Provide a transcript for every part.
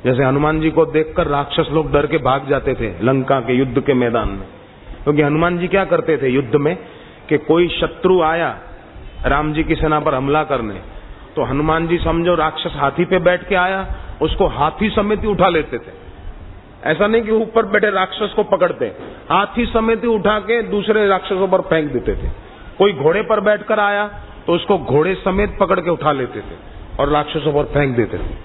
जैसे हनुमान जी को देखकर राक्षस लोग डर के भाग जाते थे लंका के युद्ध के मैदान में, क्योंकि हनुमान जी क्या करते थे युद्ध में कि कोई शत्रु आया राम जी की सेना पर हमला करने, तो हनुमान जी समझो राक्षस हाथी पे बैठ के आया, उसको हाथी समेत ही उठा लेते थे। ऐसा नहीं कि ऊपर बैठे राक्षस को पकड़ते, हाथी समेत ही उठा के दूसरे राक्षसों पर फेंक देते थे। कोई घोड़े पर बैठकर आया तो उसको घोड़े समेत पकड़ के उठा लेते थे और राक्षसों पर फेंक देते थे।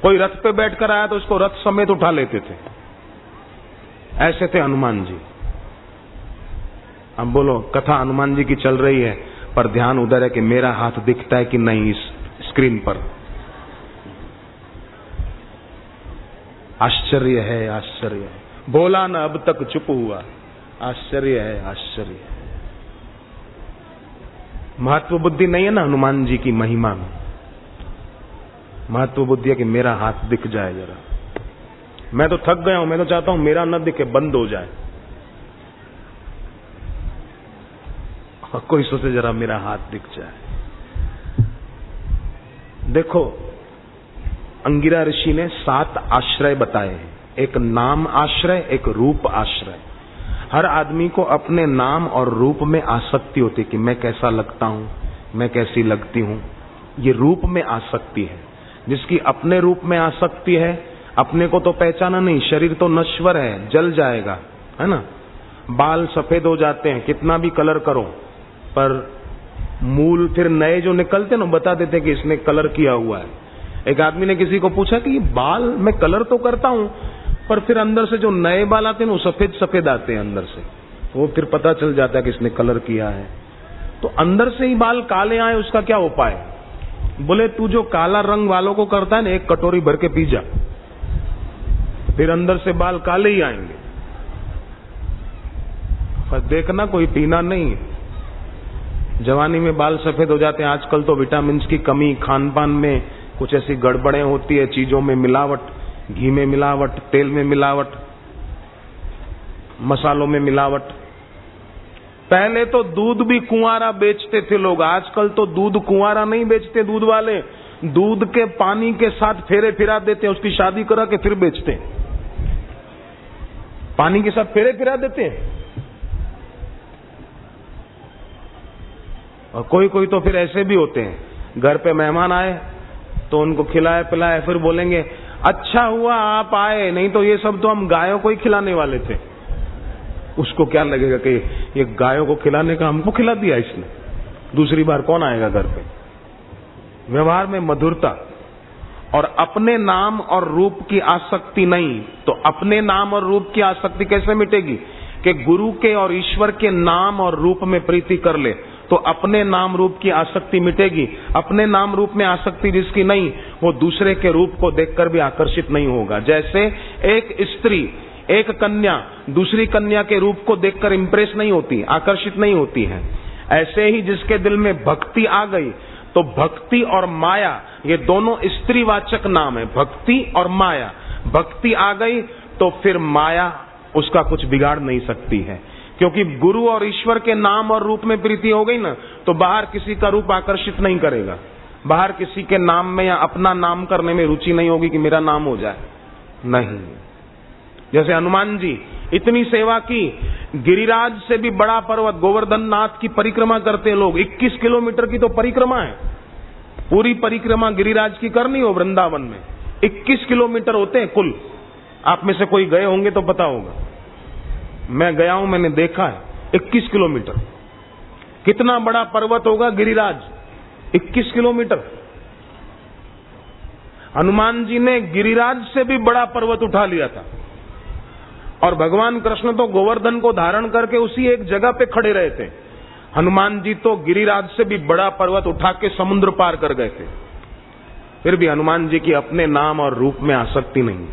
कोई रथ पे बैठकर आया तो उसको रथ समेत उठा लेते थे। ऐसे थे हनुमान जी। अब बोलो, कथा हनुमान जी की चल रही है, पर ध्यान उधर है कि मेरा हाथ दिखता है कि नहीं इस स्क्रीन पर। आश्चर्य है, आश्चर्य है। बोला न अब तक चुप हुआ, आश्चर्य है, आश्चर्य है। महत्व बुद्धि नहीं है ना हनुमान जी की महिमा में। महत्व बुद्धि है कि मेरा हाथ दिख जाए जरा। मैं तो थक गया हूं, मैं तो चाहता हूं मेरा न दिखे, बंद हो जाए। और कोई सोचे जरा मेरा हाथ दिख जाए। देखो, अंगिरा ऋषि ने 7 आश्रय बताए हैं। एक नाम आश्रय, एक रूप आश्रय। हर आदमी को अपने नाम और रूप में आसक्ति होती है कि मैं कैसा लगता हूं, मैं कैसी लगती हूं। ये रूप में आसक्ति है। जिसकी अपने रूप में आसक्ति है, अपने को तो पहचाना नहीं, शरीर तो नश्वर है, जल जाएगा, है ना। बाल सफेद हो जाते हैं, कितना भी कलर करो, पर मूल फिर नए जो निकलते ना बता देते कि इसने कलर किया हुआ है। एक आदमी ने किसी को पूछा कि बाल मैं कलर तो करता हूं, पर फिर अंदर से जो नए बाल आते हैं वो सफेद सफेद आते हैं अंदर से, वो फिर पता चल जाता है कि इसने कलर किया है। तो अंदर से ही बाल काले आए, उसका क्या उपाय? बोले, तू जो काला रंग वालों को करता है ना, एक कटोरी भर के पी जा, फिर अंदर से बाल काले ही आएंगे। पर देखना, कोई पीना नहीं है। जवानी में बाल सफेद हो जाते हैं। आजकल तो विटामिन की कमी, खान पान में कुछ ऐसी गड़बड़ें होती है, चीजों में मिलावट, घी में मिलावट, तेल में मिलावट, मसालों में मिलावट। पहले तो दूध भी कुंवारा बेचते थे लोग, आजकल तो दूध कुंवारा नहीं बेचते। दूध वाले दूध के पानी के साथ फेरे फिरा देते हैं, उसकी शादी करा के फिर बेचते हैं। पानी के साथ फेरे फिरा देते हैं। और कोई कोई तो फिर ऐसे भी होते हैं, घर पे मेहमान आए तो उनको खिलाया पिलाया, फिर बोलेंगे अच्छा हुआ आप आए, नहीं तो ये सब तो हम गायों को ही खिलाने वाले थे। उसको क्या लगेगा कि ये गायों को खिलाने का हमको खिला दिया इसने, दूसरी बार कौन आएगा घर पे। व्यवहार में मधुरता और अपने नाम और रूप की आसक्ति नहीं। तो अपने नाम और रूप की आसक्ति कैसे मिटेगी? कि गुरु के और ईश्वर के नाम और रूप में प्रीति कर ले, तो अपने नाम रूप की आसक्ति मिटेगी। अपने नाम रूप में आसक्ति जिसकी नहीं, वो दूसरे के रूप को देखकर भी आकर्षित नहीं होगा। जैसे एक स्त्री, एक कन्या दूसरी कन्या के रूप को देखकर इंप्रेस नहीं होती, आकर्षित नहीं होती है, ऐसे ही जिसके दिल में भक्ति आ गई, तो भक्ति और माया ये दोनों स्त्रीवाचक नाम है। भक्ति और माया, भक्ति आ गई तो फिर माया उसका कुछ बिगाड़ नहीं सकती है, क्योंकि गुरु और ईश्वर के नाम और रूप में प्रीति हो गई ना, तो बाहर किसी का रूप आकर्षित नहीं करेगा। बाहर किसी के नाम में या अपना नाम करने में रुचि नहीं होगी कि मेरा नाम हो जाए, नहीं। जैसे हनुमान जी इतनी सेवा की, गिरिराज से भी बड़ा पर्वत गोवर्धन नाथ की परिक्रमा करते हैं लोग। 21 किलोमीटर की तो परिक्रमा है, पूरी परिक्रमा गिरिराज की करनी हो वृंदावन में, 21 किलोमीटर होते हैं कुल। आप में से कोई गए होंगे तो पता होगा, मैं गया हूं, मैंने देखा है 21 किलोमीटर। कितना बड़ा पर्वत होगा गिरिराज, 21 किलोमीटर। हनुमान जी ने गिरिराज से भी बड़ा पर्वत उठा लिया था, और भगवान कृष्ण तो गोवर्धन को धारण करके उसी एक जगह पे खड़े रहे थे। हनुमान जी तो गिरिराज से भी बड़ा पर्वत उठा के समुद्र पार कर गए थे। फिर भी हनुमान जी की अपने नाम और रूप में आसक्ति नहीं।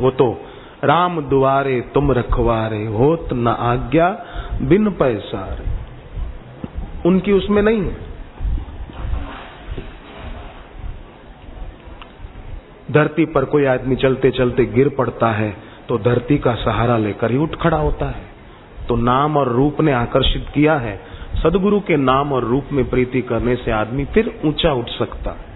वो तो राम दुआरे तुम रखवारे, होत न आज्ञा बिन पैसारे, उनकी उसमें नहीं है। धरती पर कोई आदमी चलते चलते गिर पड़ता है तो धरती का सहारा लेकर ही उठ खड़ा होता है। तो नाम और रूप ने आकर्षित किया है। सदगुरु के नाम और रूप में प्रीति करने से आदमी फिर ऊंचा उठ सकता है।